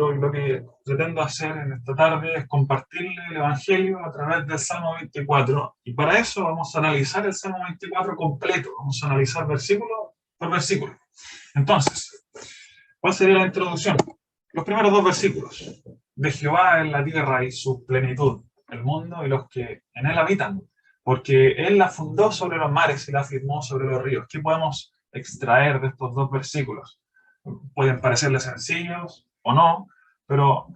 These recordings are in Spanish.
24, y lo que pretendo hacer en esta tarde es compartirle el Evangelio a través del Salmo 24. Y para eso vamos a analizar el Salmo 24 completo. Vamos a analizar versículo por versículo. Entonces, ¿cuál sería la introducción? Los primeros dos versículos. De Jehová es la tierra y su plenitud, el mundo y los que en él habitan. Porque él la fundó sobre los mares y la firmó sobre los ríos. ¿Qué podemos extraer de estos dos versículos? Pueden parecerle sencillos o no, pero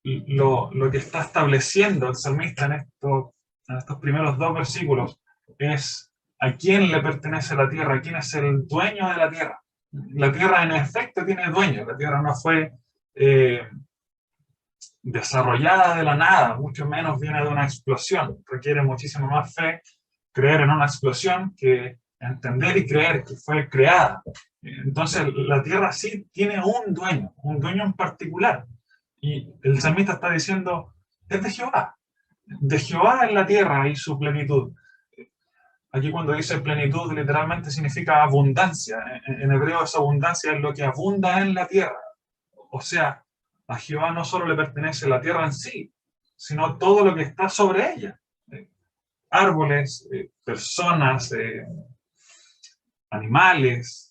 lo que está estableciendo el salmista en estos primeros dos versículos es a quién le pertenece la tierra, quién es el dueño de la tierra. La tierra en efecto tiene dueño, la tierra no fue desarrollada de la nada, mucho menos viene de una explosión. Requiere muchísimo más fe creer en una explosión que entender y creer que fue creada. Entonces la tierra sí tiene un dueño en particular. Y el salmista está diciendo, es de Jehová. De Jehová es la tierra y su plenitud. Aquí cuando dice plenitud literalmente significa abundancia. En hebreo esa abundancia es lo que abunda en la tierra. O sea, a Jehová no solo le pertenece la tierra en sí, sino todo lo que está sobre ella. Árboles, personas, animales,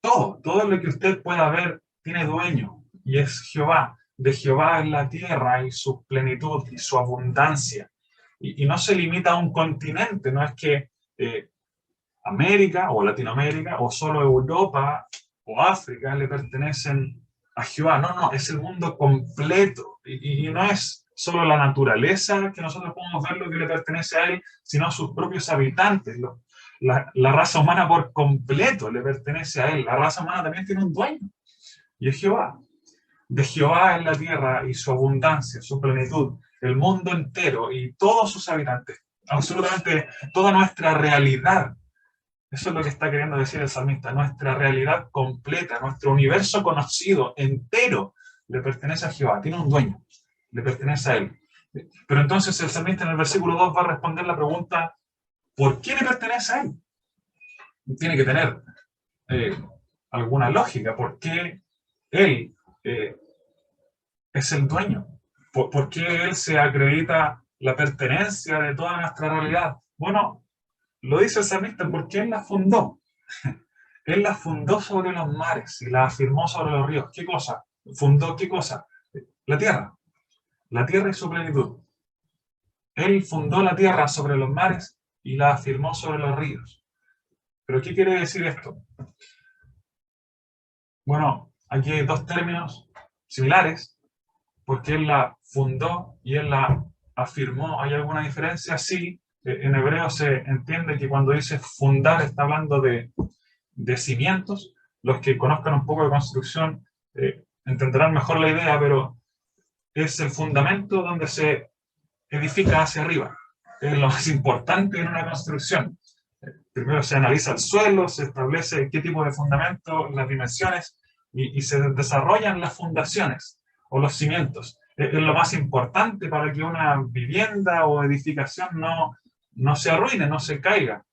todo lo que usted pueda ver tiene dueño y es Jehová. De Jehová es la tierra y su plenitud y su abundancia. Y no se limita a un continente, no es que América o Latinoamérica o solo Europa o África le pertenecen a Jehová. No, es el mundo completo. Y no es solo la naturaleza que nosotros podemos ver lo que le pertenece a él, sino a sus propios habitantes. La raza humana por completo le pertenece a él. La raza humana también tiene un dueño, y es Jehová. De Jehová es la tierra y su abundancia, su plenitud, el mundo entero y todos sus habitantes. Absolutamente toda nuestra realidad. Eso es lo que está queriendo decir el salmista. Nuestra realidad completa, nuestro universo conocido entero, le pertenece a Jehová. Tiene un dueño, le pertenece a él. Pero entonces el salmista en el versículo 2 va a responder la pregunta, ¿por qué le pertenece a él? Tiene que tener alguna lógica. ¿Por qué él es el dueño? ¿Por qué él se acredita la pertenencia de toda nuestra realidad? Bueno, lo dice el salmista porque él la fundó. Él la fundó sobre los mares y la afirmó sobre los ríos. ¿Qué cosa? ¿Fundó qué cosa? La tierra. La tierra y su plenitud. Él fundó la tierra sobre los mares y la afirmó sobre los ríos. ¿Pero qué quiere decir esto? Bueno, aquí hay dos términos similares, porque él la fundó y él la afirmó. ¿Hay alguna diferencia? Sí. En hebreo se entiende que cuando dice fundar está hablando de cimientos. Los que conozcan un poco de construcción entenderán mejor la idea, pero es el fundamento donde se edifica hacia arriba. Es lo más importante en una construcción. Primero se analiza el suelo, se establece qué tipo de fundamento, las dimensiones, y se desarrollan las fundaciones o los cimientos. Es lo más importante para que una vivienda o edificación no se arruine, no se caiga.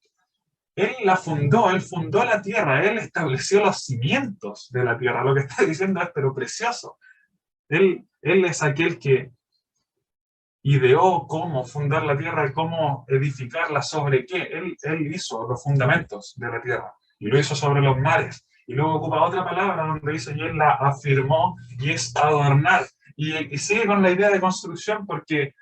Él la fundó, él fundó la tierra, él estableció los cimientos de la tierra. Lo que está diciendo es, pero precioso. Él es aquel que ideó cómo fundar la tierra y cómo edificarla, sobre qué. Él hizo los fundamentos de la tierra y lo hizo sobre los mares. Y luego ocupa otra palabra donde dice, y él la afirmó, y es adornar. Y sigue con la idea de construcción porque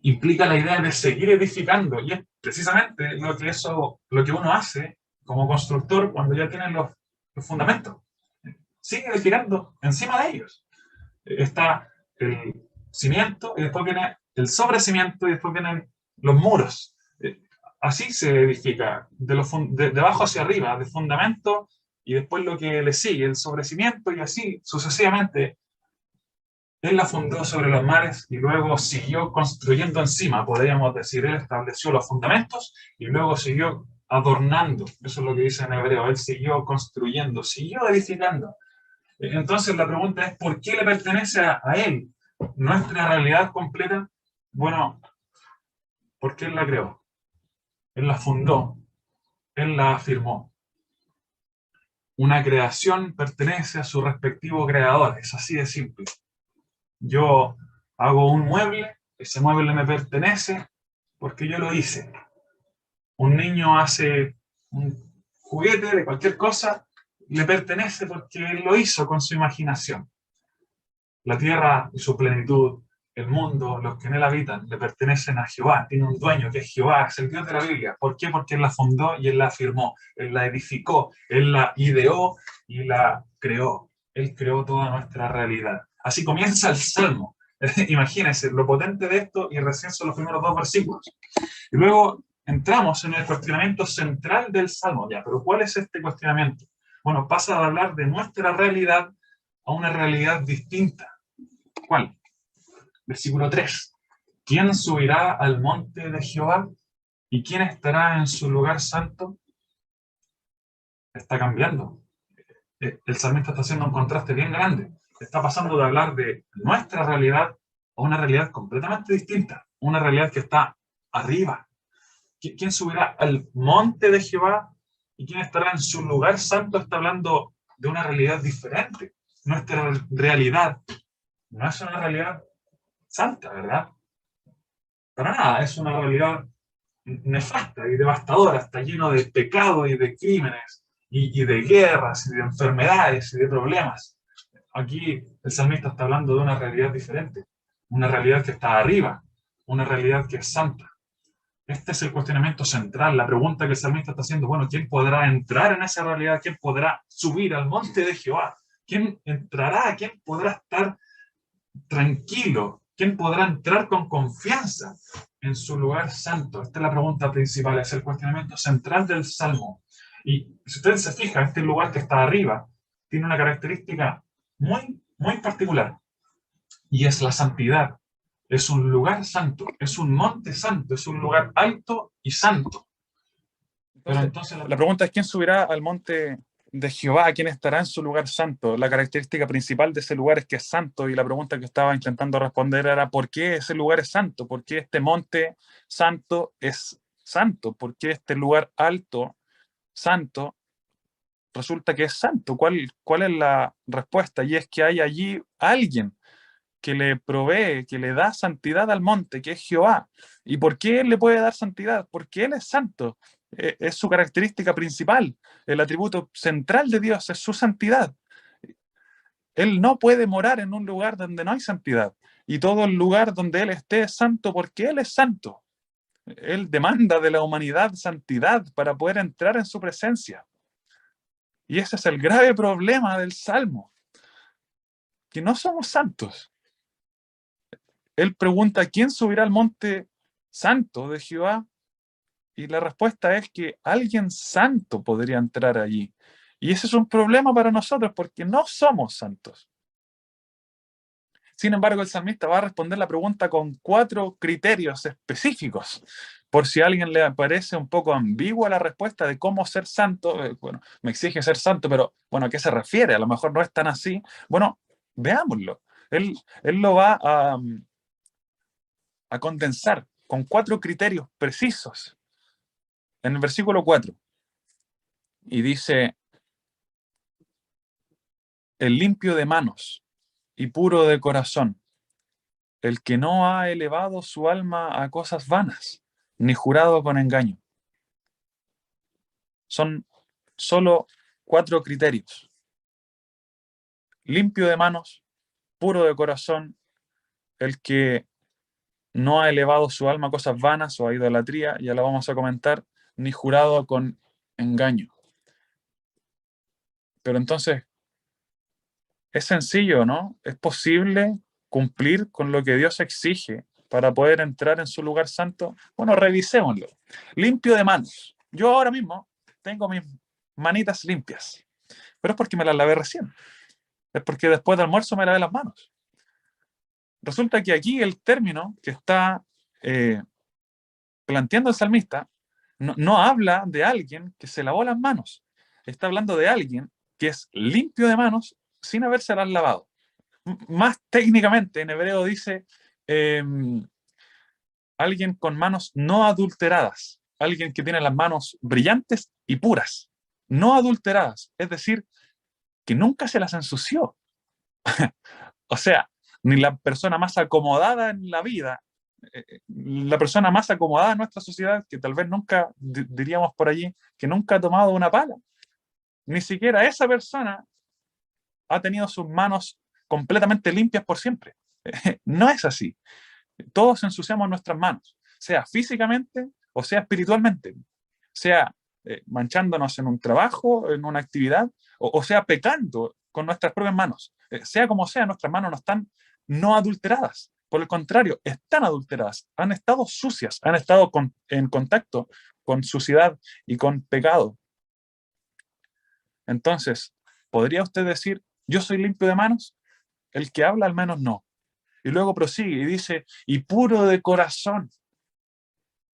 implica la idea de seguir edificando, y es precisamente lo que uno hace como constructor cuando ya tiene los fundamentos. Sigue edificando encima de ellos. Está el cimiento y después viene el sobrecimiento y después vienen los muros. Así se edifica, de abajo hacia arriba, de fundamento y después lo que le sigue, el sobrecimiento, y así sucesivamente. Él la fundó sobre los mares y luego siguió construyendo encima, podríamos decir. Él estableció los fundamentos y luego siguió adornando. Eso es lo que dice en hebreo. Él siguió construyendo, siguió edificando. Entonces la pregunta es, ¿por qué le pertenece a él nuestra realidad completa? Bueno, porque él la creó, él la fundó, él la afirmó. una creación pertenece a su respectivo creador. Es así de simple. Yo hago un mueble, ese mueble me pertenece porque yo lo hice. Un niño hace un juguete de cualquier cosa, le pertenece porque él lo hizo con su imaginación. La tierra y su plenitud, el mundo, los que en él habitan, le pertenecen a Jehová. Tiene un dueño que es Jehová, es el Dios de la Biblia. ¿Por qué? Porque él la fundó y él la afirmó, él la edificó, él la ideó y la creó. Él creó toda nuestra realidad. Así comienza el Salmo. Imagínense lo potente de esto, y recién son los primeros 2 versículos. Y luego entramos en el cuestionamiento central del Salmo. Ya, pero ¿cuál es este cuestionamiento? Bueno, pasa de hablar de nuestra realidad a una realidad distinta. ¿Cuál? Versículo 3. ¿Quién subirá al monte de Jehová? ¿Y quién estará en su lugar santo? Está cambiando. El salmista está haciendo un contraste bien grande. Está pasando de hablar de nuestra realidad a una realidad completamente distinta. Una realidad que está arriba. ¿Quién subirá al monte de Jehová? ¿Y quién estará en su lugar santo? Está hablando de una realidad diferente. Nuestra realidad no es una realidad santa, ¿verdad? Para nada, es una realidad nefasta y devastadora, está lleno de pecado y de crímenes y de guerras y de enfermedades y de problemas. Aquí el salmista está hablando de una realidad diferente, una realidad que está arriba, una realidad que es santa. Este es el cuestionamiento central, la pregunta que el salmista está haciendo. Bueno, ¿quién podrá entrar en esa realidad? ¿Quién podrá subir al monte de Jehová? ¿Quién entrará? ¿Quién podrá estar tranquilo? ¿Quién podrá entrar con confianza en su lugar santo? Esta es la pregunta principal, es el cuestionamiento central del Salmo. Y si ustedes se fijan, este lugar que está arriba tiene una característica muy particular, y es la santidad. Es un lugar santo, es un monte santo, es un lugar alto y santo. Pero entonces la pregunta es: ¿quién subirá al monte de Jehová? ¿Quién estará en su lugar santo? La característica principal de ese lugar es que es santo, y la pregunta que estaba intentando responder era: ¿por qué ese lugar es santo? ¿Por qué este monte santo es santo? ¿Por qué este lugar alto, santo, resulta que es santo? ¿Cuál es la respuesta? Y es que hay allí alguien que le provee, que le da santidad al monte, que es Jehová. ¿Y por qué él le puede dar santidad? Porque él es santo. Es su característica principal. El atributo central de Dios es su santidad. Él no puede morar en un lugar donde no hay santidad. Y todo el lugar donde él esté es santo porque él es santo. Él demanda de la humanidad santidad para poder entrar en su presencia. Y ese es el grave problema del Salmo, que no somos santos. Él pregunta: ¿quién subirá al monte santo de Jehová? Y la respuesta es que alguien santo podría entrar allí. Y ese es un problema para nosotros porque no somos santos. Sin embargo, el salmista va a responder la pregunta con 4 criterios específicos. Por si a alguien le parece un poco ambigua la respuesta de cómo ser santo, bueno, me exige ser santo, pero bueno, ¿a qué se refiere? A lo mejor no es tan así. Bueno, veámoslo. Él lo va a condensar con 4 criterios precisos en el versículo 4. Y dice: el limpio de manos y puro de corazón, el que no ha elevado su alma a cosas vanas, ni jurado con engaño. Son solo 4 criterios: limpio de manos, puro de corazón, el que no ha elevado su alma a cosas vanas o a idolatría, ya lo vamos a comentar, ni jurado con engaño. Pero entonces, es sencillo, ¿no? ¿Es posible cumplir con lo que Dios exige para poder entrar en su lugar santo? Bueno, revisémoslo. Limpio de manos. Yo ahora mismo tengo mis manitas limpias, pero es porque me las lavé recién. Es porque después del almuerzo me lavé las manos. Resulta que aquí el término que está planteando el salmista no habla de alguien que se lavó las manos. Está hablando de alguien que es limpio de manos sin habérselas lavado. Más técnicamente, en hebreo dice alguien con manos no adulteradas, alguien que tiene las manos brillantes y puras. no adulteradas, es decir, que nunca se las ensució. O sea, ni la persona más acomodada en la vida, la persona más acomodada en nuestra sociedad, que tal vez nunca, diríamos por allí, que nunca ha tomado una pala, ni siquiera esa persona ha tenido sus manos completamente limpias por siempre. No es así. Todos ensuciamos nuestras manos, sea físicamente o sea espiritualmente, sea manchándonos en un trabajo, en una actividad, o sea pecando con nuestras propias manos. Sea como sea, nuestras manos no están no adulteradas. Por el contrario, están adulteradas, han estado sucias, han estado en contacto con suciedad y con pecado. Entonces, ¿podría usted decir, yo soy limpio de manos? El que habla al menos no. Y luego prosigue y dice, y puro de corazón.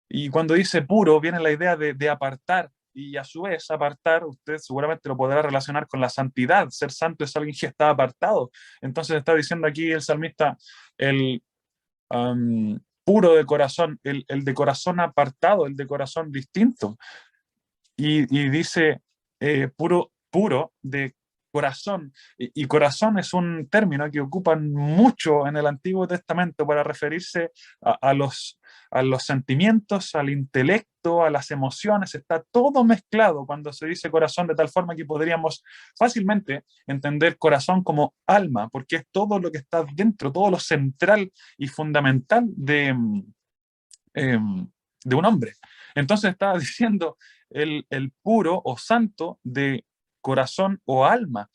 Y cuando dice puro, viene la idea de apartar, y a su vez apartar, usted seguramente lo podrá relacionar con la santidad. Ser santo es alguien que está apartado. Entonces está diciendo aquí el salmista, el puro de corazón, el de corazón apartado, el de corazón distinto. Y dice puro de corazón. Y corazón es un término que ocupan mucho en el Antiguo Testamento para referirse a los sentimientos, al intelecto, a las emociones. Está todo mezclado cuando se dice corazón, de tal forma que podríamos fácilmente entender corazón como alma, porque es todo lo que está dentro, todo lo central y fundamental de un hombre. Entonces estaba diciendo el puro o santo de corazón o alma.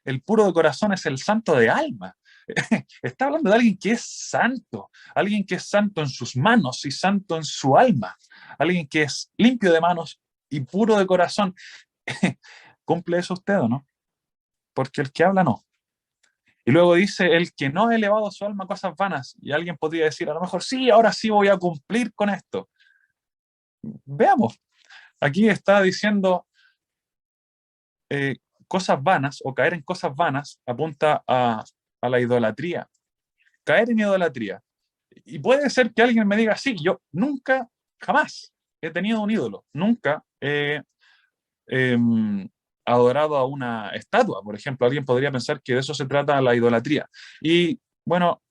El puro de corazón es el santo de alma. Está hablando de alguien que es santo, alguien que es santo en sus manos y santo en su alma, alguien que es limpio de manos y puro de corazón. ¿Cumple eso usted o no? Porque el que habla no. Y luego dice, el que no ha elevado su alma a cosas vanas. Y alguien podría decir, a lo mejor sí, ahora sí voy a cumplir con esto. Veamos, aquí está diciendo cosas vanas o caer en cosas vanas apunta a la idolatría. Caer en idolatría. Y puede ser que alguien me diga, sí, yo nunca, jamás he tenido un ídolo, nunca he adorado a una estatua, por ejemplo. Alguien podría pensar que de eso se trata la idolatría. Y bueno,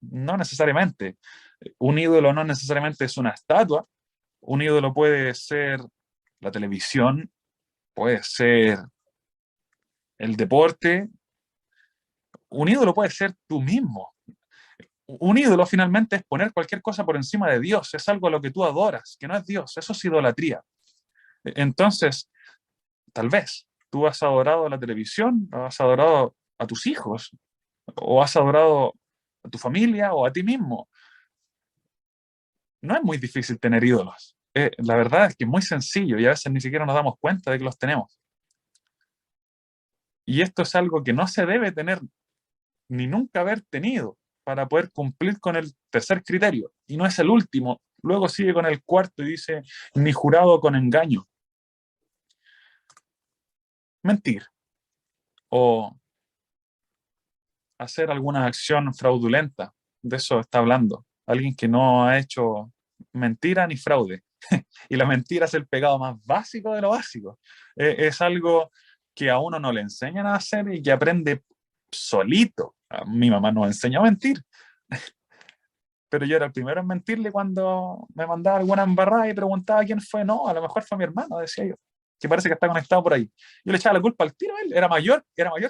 no necesariamente. Un ídolo no necesariamente es una estatua. Un ídolo puede ser la televisión, puede ser el deporte. Un ídolo puede ser tú mismo. Un ídolo finalmente es poner cualquier cosa por encima de Dios, es algo a lo que tú adoras, que no es Dios, eso es idolatría. Entonces, tal vez tú has adorado a la televisión, o has adorado a tus hijos, o has adorado a tu familia o a ti mismo. No es muy difícil tener ídolos. La verdad es que es muy sencillo y a veces ni siquiera nos damos cuenta de que los tenemos. Y esto es algo que no se debe tener ni nunca haber tenido para poder cumplir con el tercer criterio. Y no es el último. Luego sigue con el cuarto y dice, ni jurado con engaño. Mentir o hacer alguna acción fraudulenta. De eso está hablando. Alguien que no ha hecho mentira ni fraude. Y la mentira es el pecado más básico de lo básico. Es algo que a uno no le enseñan a hacer y que aprende solito. A mi mamá nos enseñó a mentir, pero yo era el primero en mentirle cuando me mandaba alguna embarrada y preguntaba quién fue. No, a lo mejor fue mi hermano, decía yo, que parece que está conectado por ahí. Yo le echaba la culpa al tiro a él, era mayor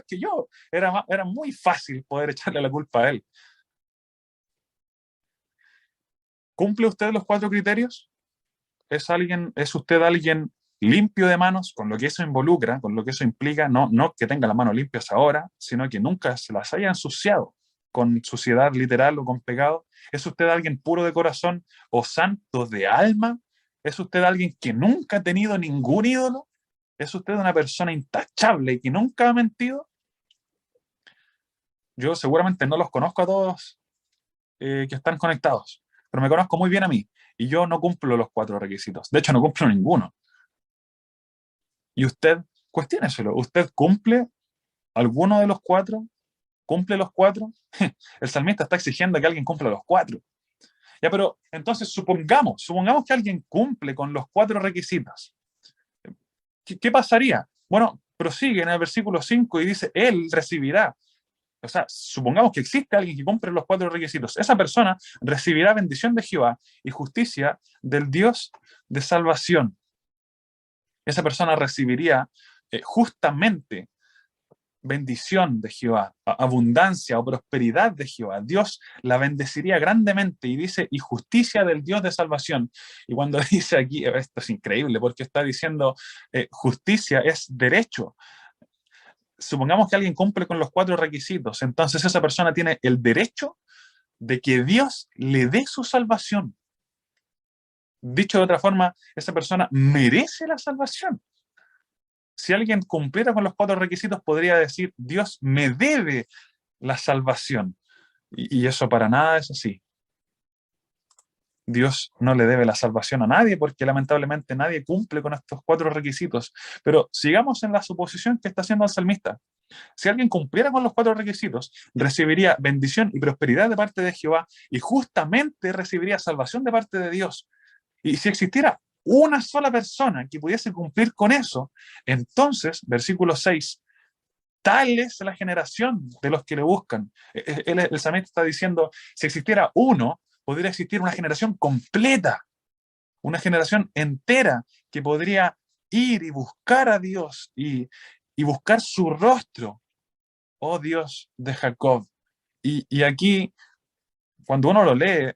que yo, era muy fácil poder echarle la culpa a él. ¿Cumple usted los cuatro criterios? ¿Es usted alguien limpio de manos, con lo que eso involucra, con lo que eso implica? No, no que tenga las manos limpias ahora, sino que nunca se las haya ensuciado con suciedad literal o con pecado. ¿Es usted alguien puro de corazón o santo de alma? ¿Es usted alguien que nunca ha tenido ningún ídolo? ¿Es usted una persona intachable y que nunca ha mentido? Yo seguramente no los conozco a todos que están conectados, pero me conozco muy bien a mí y yo no cumplo los cuatro requisitos. De hecho, no cumplo ninguno. Y usted, cuestióneselo, ¿usted cumple alguno de los cuatro? ¿Cumple los cuatro? El salmista está exigiendo que alguien cumpla los cuatro. Ya, pero entonces supongamos que alguien cumple con los cuatro requisitos. ¿qué pasaría? Bueno, prosigue en el versículo 5 y dice, él recibirá. O sea, supongamos que existe alguien que cumple los 4 requisitos. Esa persona recibirá bendición de Jehová y justicia del Dios de salvación. Esa persona recibiría justamente bendición de Jehová, abundancia o prosperidad de Jehová. Dios la bendeciría grandemente y dice, y justicia del Dios de salvación. Y cuando dice aquí, esto es increíble porque está diciendo justicia es derecho. Supongamos que alguien cumple con los 4 requisitos, entonces esa persona tiene el derecho de que Dios le dé su salvación. Dicho de otra forma, esa persona merece la salvación. Si alguien cumpliera con los 4 requisitos, podría decir, Dios me debe la salvación. Y eso para nada es así. Dios no le debe la salvación a nadie porque lamentablemente nadie cumple con estos 4 requisitos. Pero sigamos en la suposición que está haciendo el salmista. Si alguien cumpliera con los 4 requisitos, recibiría bendición y prosperidad de parte de Jehová y justamente recibiría salvación de parte de Dios. Y si existiera una sola persona que pudiese cumplir con eso, entonces, versículo 6, tal es la generación de los que le buscan. El salmista está diciendo, si existiera uno, podría existir una generación completa, una generación entera que podría ir y buscar a Dios y buscar su rostro, oh Dios de Jacob. Y aquí, cuando uno lo lee,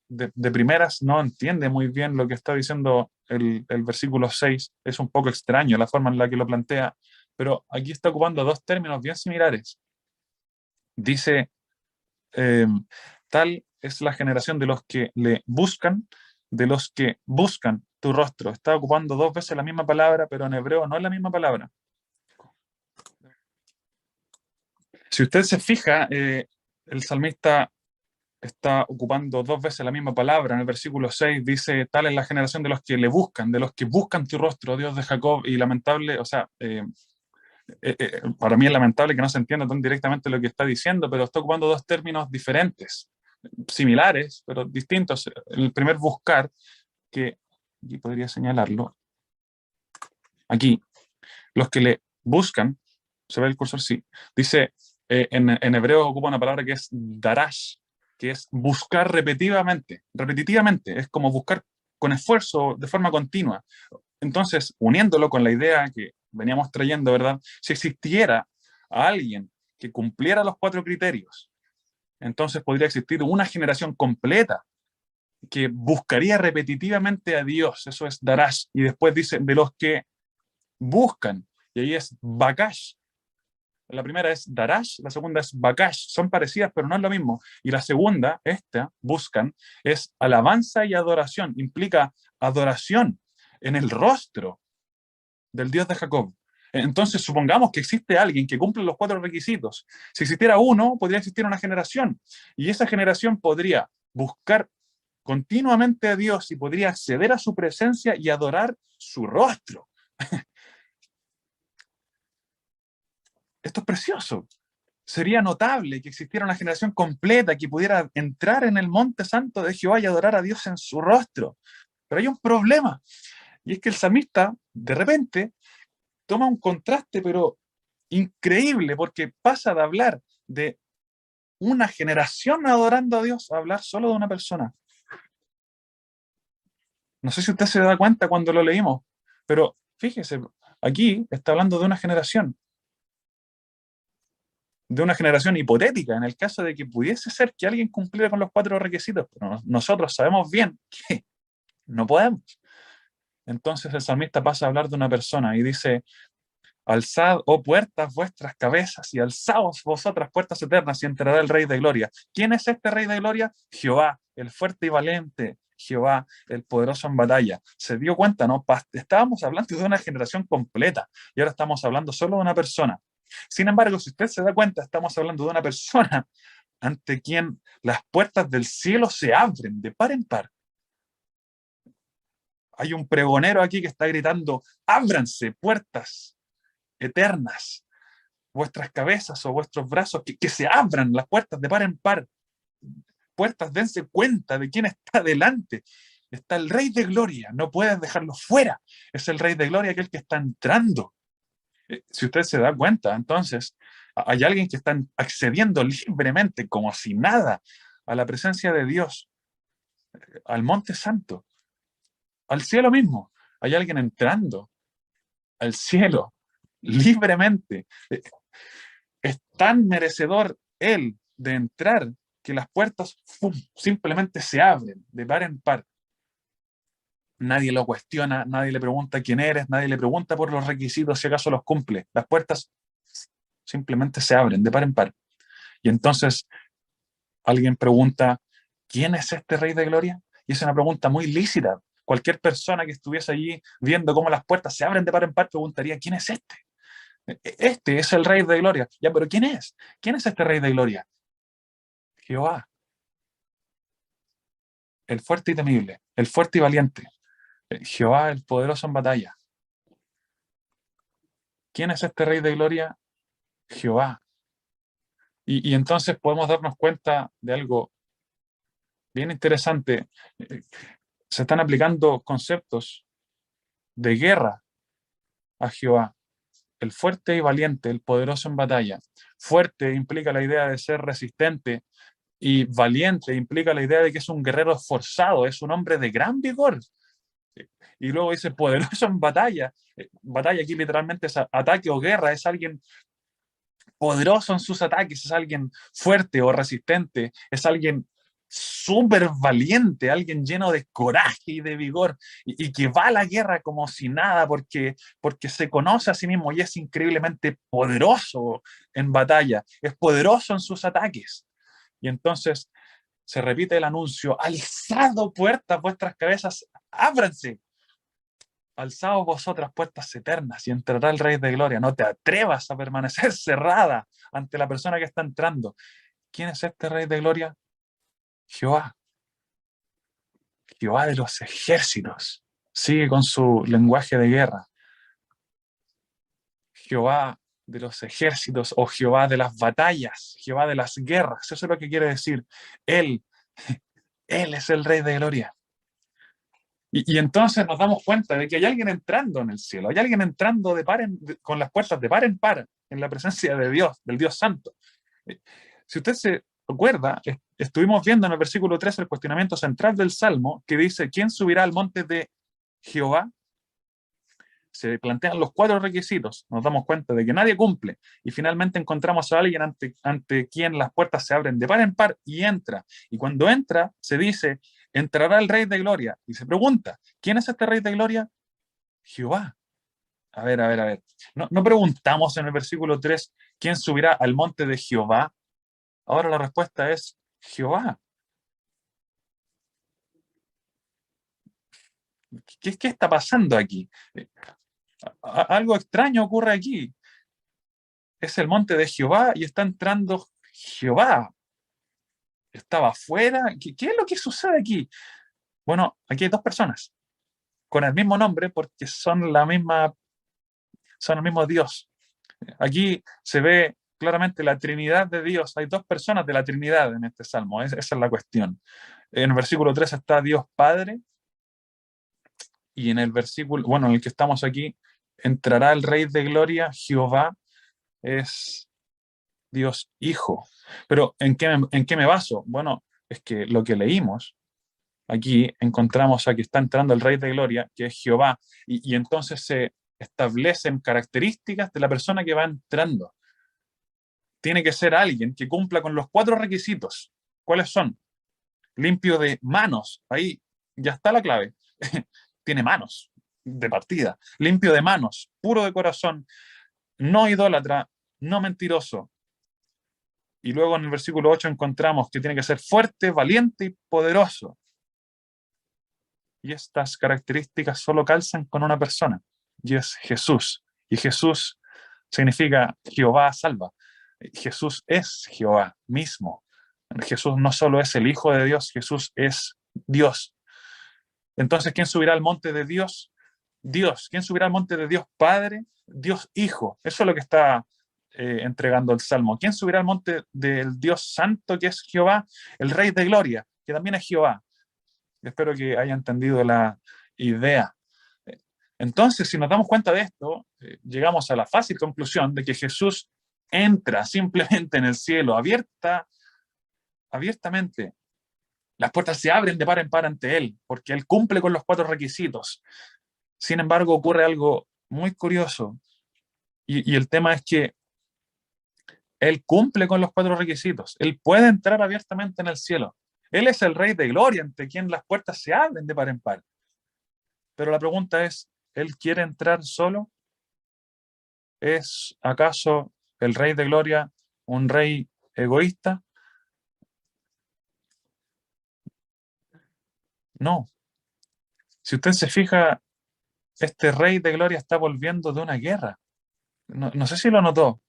de primeras no entiende muy bien lo que está diciendo el versículo 6. Es un poco extraño la forma en la que lo plantea, pero aquí está ocupando 2 términos bien similares. Dice, eh, tal es la generación de los que le buscan, de los que buscan tu rostro. Está ocupando 2 veces la misma palabra, pero en hebreo no es la misma palabra. Si usted se fija, el salmista está ocupando 2 veces la misma palabra. En el versículo 6 dice, tal es la generación de los que le buscan, de los que buscan tu rostro, Dios de Jacob. Y lamentable, o sea, para mí es lamentable que no se entienda tan directamente lo que está diciendo, pero está ocupando 2 términos diferentes, similares, pero distintos. El primer buscar, que aquí podría señalarlo, aquí, los que le buscan, se ve el cursor, sí, dice, en hebreo ocupa una palabra que es darash, que es buscar repetitivamente, es como buscar con esfuerzo, de forma continua. Entonces, uniéndolo con la idea que veníamos trayendo, ¿verdad? Si existiera a alguien que cumpliera los 4 criterios, entonces podría existir una generación completa que buscaría repetitivamente a Dios, eso es darash, y después dice, de los que buscan, y ahí es bakash. La primera es darash, la segunda es bakash. Son parecidas, pero no es lo mismo. Y la segunda, esta, buscan, es alabanza y adoración. Implica adoración en el rostro del Dios de Jacob. Entonces, supongamos que existe alguien que cumple los 4 requisitos. Si existiera uno, podría existir una generación. Y esa generación podría buscar continuamente a Dios y podría acceder a su presencia y adorar su rostro. Esto es precioso. Sería notable que existiera una generación completa que pudiera entrar en el monte santo de Jehová y adorar a Dios en su rostro. Pero hay un problema, y es que el salmista, de repente, toma un contraste, pero increíble, porque pasa de hablar de una generación adorando a Dios a hablar solo de una persona. No sé si usted se da cuenta cuando lo leímos, pero fíjese, aquí está hablando de una generación hipotética, en el caso de que pudiese ser que alguien cumpliera con los 4 requisitos, pero nosotros sabemos bien que no podemos. Entonces el salmista pasa a hablar de una persona y dice, alzad, oh puertas, vuestras cabezas, y alzaos vosotras puertas eternas, y entrará el Rey de Gloria. ¿Quién es este Rey de Gloria? Jehová, el fuerte y valiente, Jehová, el poderoso en batalla. Se dio cuenta, ¿no? Estábamos hablando de una generación completa, y ahora estamos hablando solo de una persona. Sin embargo, si usted se da cuenta, estamos hablando de una persona ante quien las puertas del cielo se abren de par en par. Hay un pregonero aquí que está gritando, ábranse puertas eternas, vuestras cabezas o vuestros brazos, que se abran las puertas de par en par. Puertas, dense cuenta de quién está delante. está el Rey de Gloria, no puedes dejarlo fuera. Es el Rey de Gloria aquel que está entrando. Si usted se da cuenta, entonces, hay alguien que está accediendo libremente, como si nada, a la presencia de Dios, al Monte Santo, al cielo mismo. Hay alguien entrando al cielo libremente. Es tan merecedor él de entrar que las puertas simplemente se abren de par en par. Nadie lo cuestiona, nadie le pregunta quién eres, nadie le pregunta por los requisitos si acaso los cumple. Las puertas simplemente se abren de par en par. Y entonces alguien pregunta, ¿quién es este Rey de Gloria? Y es una pregunta muy lícita. Cualquier persona que estuviese allí viendo cómo las puertas se abren de par en par preguntaría, ¿quién es este? Este es el Rey de Gloria. Ya, pero ¿quién es? ¿Quién es este Rey de Gloria? Jehová, el fuerte y temible, el fuerte y valiente. Jehová, el poderoso en batalla. ¿Quién es este Rey de Gloria? Jehová. Y entonces podemos darnos cuenta de algo bien interesante. Se están aplicando conceptos de guerra a Jehová. El fuerte y valiente, el poderoso en batalla. Fuerte implica la idea de ser resistente y valiente implica la idea de que es un guerrero esforzado, es un hombre de gran vigor. Y luego dice poderoso en batalla. Batalla aquí literalmente es ataque o guerra, es alguien poderoso en sus ataques, es alguien fuerte o resistente, es alguien súper valiente, alguien lleno de coraje y de vigor, y que va a la guerra como si nada, porque se conoce a sí mismo y es increíblemente poderoso en batalla, es poderoso en sus ataques. Y entonces se repite el anuncio, alzado puertas vuestras cabezas, ábranse, alzaos vosotras puertas eternas y entrará el Rey de Gloria. No te atrevas a permanecer cerrada ante la persona que está entrando. ¿Quién es este Rey de Gloria? Jehová. Jehová de los ejércitos. Sigue con su lenguaje de guerra. Jehová de los ejércitos o Jehová de las batallas, Jehová de las guerras. Eso es lo que quiere decir. Él es el Rey de Gloria. Y entonces nos damos cuenta de que hay alguien entrando en el cielo, hay alguien entrando con las puertas de par en par en la presencia de Dios, del Dios Santo. Si usted se acuerda, estuvimos viendo en el versículo 3 el cuestionamiento central del Salmo que dice, ¿quién subirá al monte de Jehová? Se plantean los 4 requisitos, nos damos cuenta de que nadie cumple y finalmente encontramos a alguien ante quien las puertas se abren de par en par y entra. Y cuando entra, se dice, entrará el Rey de Gloria. Y se pregunta, ¿quién es este Rey de Gloria? Jehová. A ver. No preguntamos en el versículo 3, ¿quién subirá al monte de Jehová? Ahora la respuesta es Jehová. ¿Qué está pasando aquí? Algo extraño ocurre aquí. Es el monte de Jehová y está entrando Jehová. Estaba afuera. ¿Qué es lo que sucede aquí? Bueno, aquí hay 2 personas con el mismo nombre porque son el mismo Dios. Aquí se ve claramente la Trinidad de Dios. Hay 2 personas de la Trinidad en este salmo. Esa es la cuestión. En el versículo 3 está Dios Padre y en el versículo, bueno, en el que estamos aquí, entrará el Rey de Gloria, Jehová es Dios Hijo. Pero ¿en qué me baso? Bueno, es que lo que leímos, aquí encontramos a que está entrando el Rey de Gloria, que es Jehová, y entonces se establecen características de la persona que va entrando. Tiene que ser alguien que cumpla con los 4 requisitos. ¿Cuáles son? Limpio de manos. Ahí ya está la clave. Tiene manos de partida. Limpio de manos, puro de corazón, no idólatra, no mentiroso. Y luego en el versículo 8 encontramos que tiene que ser fuerte, valiente y poderoso. Y estas características solo calzan con una persona, y es Jesús. Y Jesús significa Jehová salva. Jesús es Jehová mismo. Jesús no solo es el Hijo de Dios, Jesús es Dios. Entonces, ¿quién subirá al monte de Dios? Dios. ¿Quién subirá al monte de Dios Padre? Dios Hijo. Eso es lo que está entregando el Salmo. ¿Quién subirá al monte del Dios Santo, que es Jehová? El Rey de Gloria, que también es Jehová. Espero que haya entendido la idea. Entonces, si nos damos cuenta de esto, llegamos a la fácil conclusión de que Jesús entra simplemente en el cielo abiertamente. Las puertas se abren de par en par ante él, porque él cumple con los 4 requisitos. Sin embargo, ocurre algo muy curioso, y el tema es que él cumple con los 4 requisitos. Él puede entrar abiertamente en el cielo. Él es el Rey de Gloria, ante quien las puertas se abren de par en par. Pero la pregunta es, ¿él quiere entrar solo? ¿Es acaso el Rey de Gloria un rey egoísta? No. Si usted se fija, este Rey de Gloria está volviendo de una guerra. No sé si lo notó.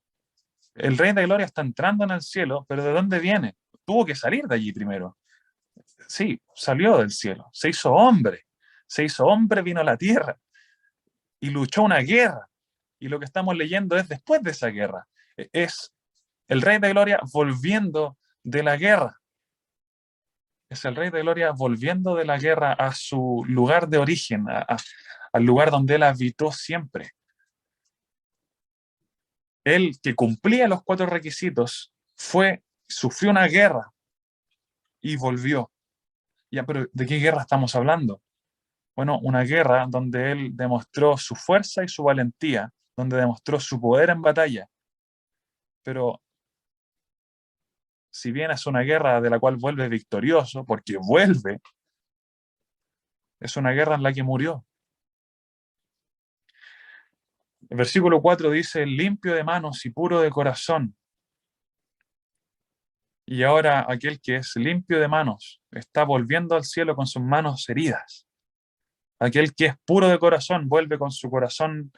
El Rey de Gloria está entrando en el cielo, pero ¿de dónde viene? Tuvo que salir de allí primero. Sí, salió del cielo, se hizo hombre. Se hizo hombre, vino a la tierra y luchó una guerra. Y lo que estamos leyendo es después de esa guerra. Es el Rey de Gloria volviendo de la guerra. Es el Rey de Gloria volviendo de la guerra a su lugar de origen, al lugar donde él habitó siempre. Él, que cumplía los 4 requisitos, sufrió una guerra y volvió. Ya, pero ¿de qué guerra estamos hablando? Bueno, una guerra donde él demostró su fuerza y su valentía, donde demostró su poder en batalla. Pero si bien es una guerra de la cual vuelve victorioso, porque vuelve, es una guerra en la que murió. El versículo 4 dice, limpio de manos y puro de corazón. Y ahora aquel que es limpio de manos está volviendo al cielo con sus manos heridas. Aquel que es puro de corazón vuelve con su corazón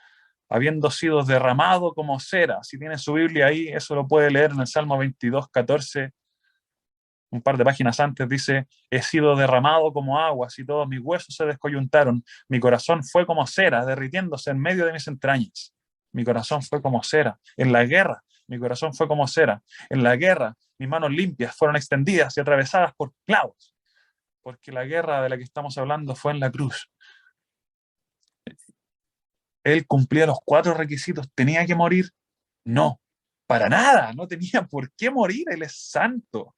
habiendo sido derramado como cera. Si tiene su Biblia ahí, eso lo puede leer en el Salmo 22, 14. Un par de páginas antes dice, he sido derramado como aguas y todos mis huesos se descoyuntaron. Mi corazón fue como cera, derritiéndose en medio de mis entrañas. Mi corazón fue como cera. En la guerra, mi corazón fue como cera. En la guerra, mis manos limpias fueron extendidas y atravesadas por clavos. Porque la guerra de la que estamos hablando fue en la cruz. Él cumplía los 4 requisitos. ¿Tenía que morir? No, para nada. No tenía por qué morir. Él es santo.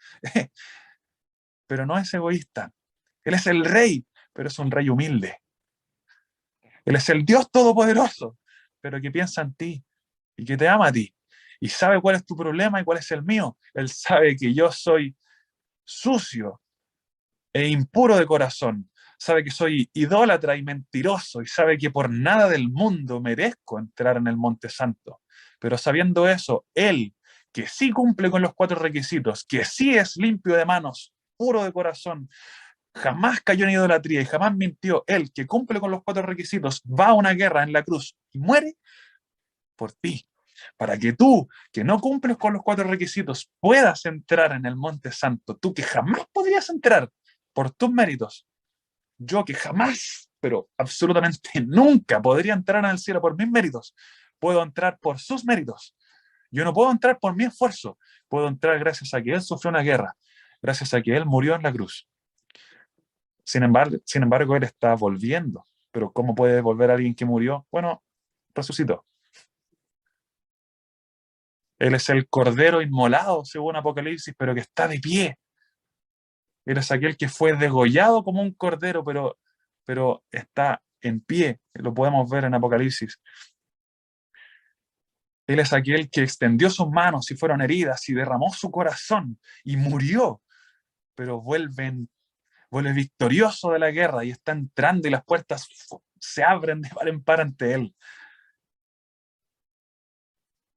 Pero no es egoísta. Él es el rey, pero es un rey humilde. Él es el Dios todopoderoso, pero que piensa en ti y que te ama a ti. Y sabe cuál es tu problema y cuál es el mío. Él sabe que yo soy sucio e impuro de corazón. Sabe que soy idólatra y mentiroso y sabe que por nada del mundo merezco entrar en el Monte Santo. Pero sabiendo eso, Él, que sí cumple con los 4 requisitos, que sí es limpio de manos, puro de corazón, jamás cayó en idolatría y jamás mintió, Él, que cumple con los 4 requisitos, va a una guerra en la cruz y muere por ti. Para que tú, que no cumples con los 4 requisitos, puedas entrar en el Monte Santo. Tú que jamás podrías entrar por tus méritos. Yo que jamás, pero absolutamente nunca podría entrar en el cielo por mis méritos. Puedo entrar por sus méritos. Yo no puedo entrar por mi esfuerzo. Puedo entrar gracias a que Él sufrió una guerra, gracias a que Él murió en la cruz. Sin embargo, Él está volviendo. Pero ¿cómo puede volver alguien que murió? Bueno, resucitó. Él es el cordero inmolado, según Apocalipsis, pero que está de pie. Él es aquel que fue degollado como un cordero, pero está en pie. Lo podemos ver en Apocalipsis. Él es aquel que extendió sus manos y fueron heridas y derramó su corazón y murió, pero vuelve victorioso de la guerra y está entrando y las puertas se abren de par en par ante él.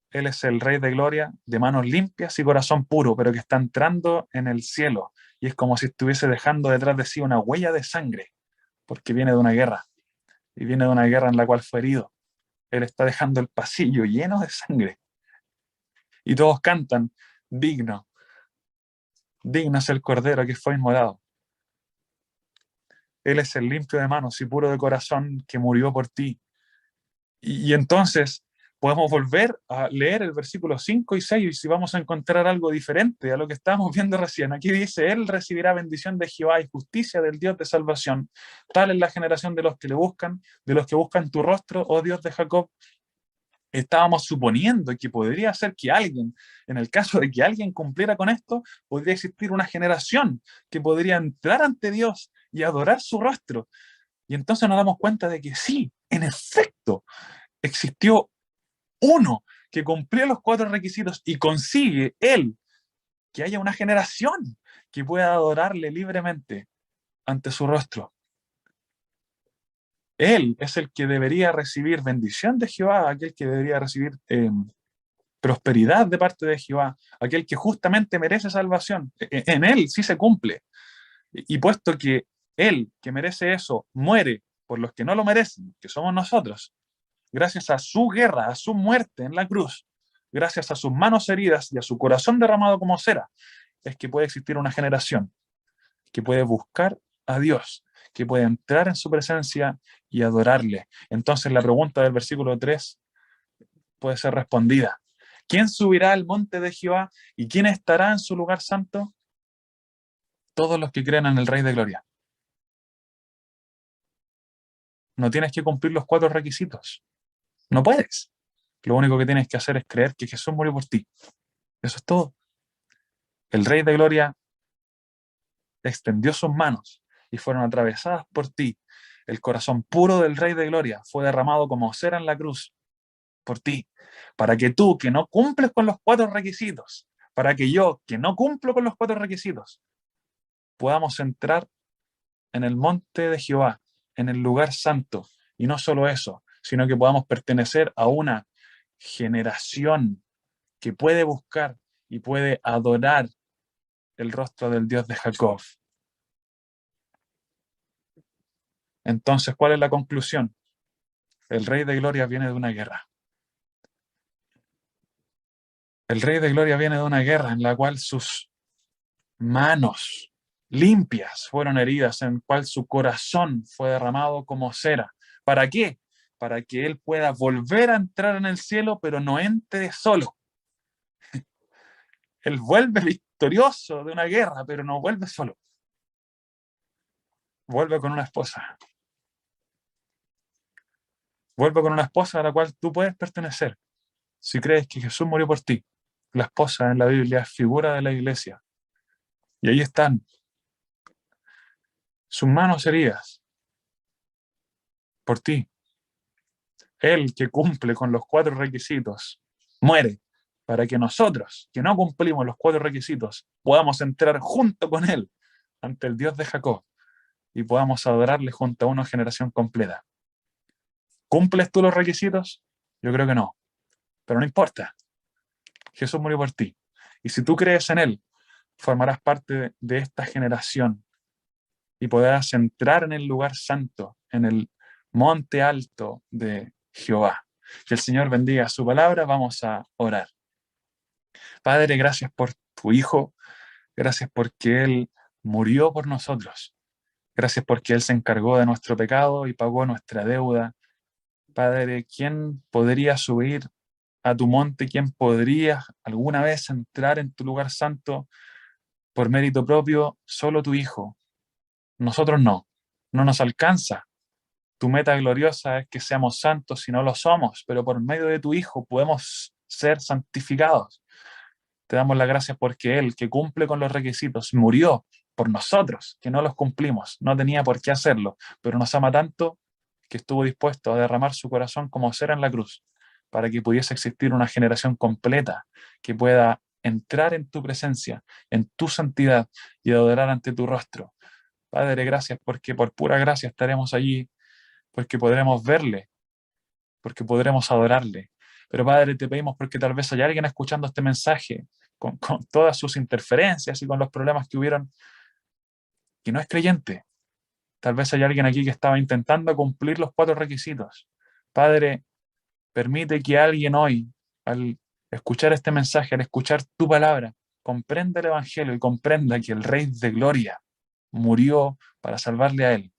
Él es el Rey de Gloria, de manos limpias y corazón puro, pero que está entrando en el cielo. Y es como si estuviese dejando detrás de sí una huella de sangre, porque viene de una guerra. Y viene de una guerra en la cual fue herido. Él está dejando el pasillo lleno de sangre. Y todos cantan, digno. Digno es el Cordero que fue inmolado. Él es el limpio de manos y puro de corazón que murió por ti. Y entonces podemos volver a leer el versículo 5 y 6 y si vamos a encontrar algo diferente a lo que estábamos viendo recién. Aquí dice, Él recibirá bendición de Jehová y justicia del Dios de salvación. Tal es la generación de los que le buscan, de los que buscan tu rostro, oh Dios de Jacob. Estábamos suponiendo que podría ser que alguien, en el caso de que alguien cumpliera con esto, podría existir una generación que podría entrar ante Dios y adorar su rostro. Y entonces nos damos cuenta de que sí, en efecto, existió uno que cumplía los 4 requisitos y consigue él que haya una generación que pueda adorarle libremente ante su rostro. Él es el que debería recibir bendición de Jehová, aquel que debería recibir prosperidad de parte de Jehová, aquel que justamente merece salvación. En él sí se cumple. Y puesto que él, que merece eso, muere por los que no lo merecen, que somos nosotros, gracias a su guerra, a su muerte en la cruz, gracias a sus manos heridas y a su corazón derramado como cera, es que puede existir una generación que puede buscar a Dios, que puede entrar en su presencia y adorarle. Entonces la pregunta del versículo 3 puede ser respondida. ¿Quién subirá al monte de Jehová y quién estará en su lugar santo? Todos los que creen en el Rey de Gloria. No tienes que cumplir los 4 requisitos. No puedes. Lo único que tienes que hacer es creer que Jesús murió por ti. Eso es todo. El Rey de Gloria extendió sus manos y fueron atravesadas por ti. El corazón puro del Rey de Gloria fue derramado como cera en la cruz por ti, para que tú, que no cumples con los 4 requisitos, para que yo, que no cumplo con los 4 requisitos, podamos entrar en el monte de Jehová, en el lugar santo, y no solo eso, sino que podamos pertenecer a una generación que puede buscar y puede adorar el rostro del Dios de Jacob. Entonces, ¿cuál es la conclusión? El Rey de Gloria viene de una guerra. El Rey de Gloria viene de una guerra en la cual sus manos limpias fueron heridas, en cual su corazón fue derramado como cera. ¿Para qué? Para que él pueda volver a entrar en el cielo, pero no entre solo. Él vuelve victorioso de una guerra, pero no vuelve solo. Vuelve con una esposa. Vuelve con una esposa a la cual tú puedes pertenecer. Si crees que Jesús murió por ti, la esposa en la Biblia es figura de la iglesia. Y ahí están sus manos heridas por ti. Él que cumple con los 4 requisitos muere para que nosotros, que no cumplimos los 4 requisitos, podamos entrar junto con Él ante el Dios de Jacob y podamos adorarle junto a una generación completa. ¿Cumples tú los requisitos? Yo creo que no, pero no importa. Jesús murió por ti. Y si tú crees en Él, formarás parte de esta generación y podrás entrar en el lugar santo, en el monte alto de Jehová. Que el Señor bendiga su palabra. Vamos a orar. Padre, gracias por tu Hijo. Gracias porque Él murió por nosotros. Gracias porque Él se encargó de nuestro pecado y pagó nuestra deuda. Padre, ¿quién podría subir a tu monte? ¿Quién podría alguna vez entrar en tu lugar santo por mérito propio? Solo tu Hijo. Nosotros no. No nos alcanza. Tu meta gloriosa es que seamos santos si no lo somos, pero por medio de tu Hijo podemos ser santificados. Te damos las gracias porque Él, que cumple con los requisitos, murió por nosotros, que no los cumplimos. No tenía por qué hacerlo, pero nos ama tanto que estuvo dispuesto a derramar su corazón como cera en la cruz, para que pudiese existir una generación completa que pueda entrar en tu presencia, en tu santidad y adorar ante tu rostro. Padre, gracias porque por pura gracia estaremos allí, porque podremos verle, porque podremos adorarle. Pero Padre, te pedimos porque tal vez haya alguien escuchando este mensaje con todas sus interferencias y con los problemas que hubieron, que no es creyente. Tal vez haya alguien aquí que estaba intentando cumplir los 4 requisitos. Padre, permite que alguien hoy, al escuchar este mensaje, al escuchar tu palabra, comprenda el Evangelio y comprenda que el Rey de Gloria murió para salvarle a él.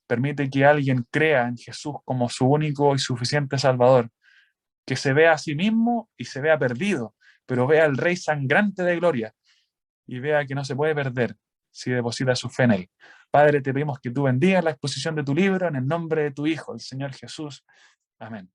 Permite que alguien crea en Jesús como su único y suficiente Salvador, que se vea a sí mismo y se vea perdido, pero vea al Rey sangrante de gloria y vea que no se puede perder si deposita su fe en Él. Padre, te pedimos que tú bendigas la exposición de tu libro en el nombre de tu Hijo, el Señor Jesús. Amén.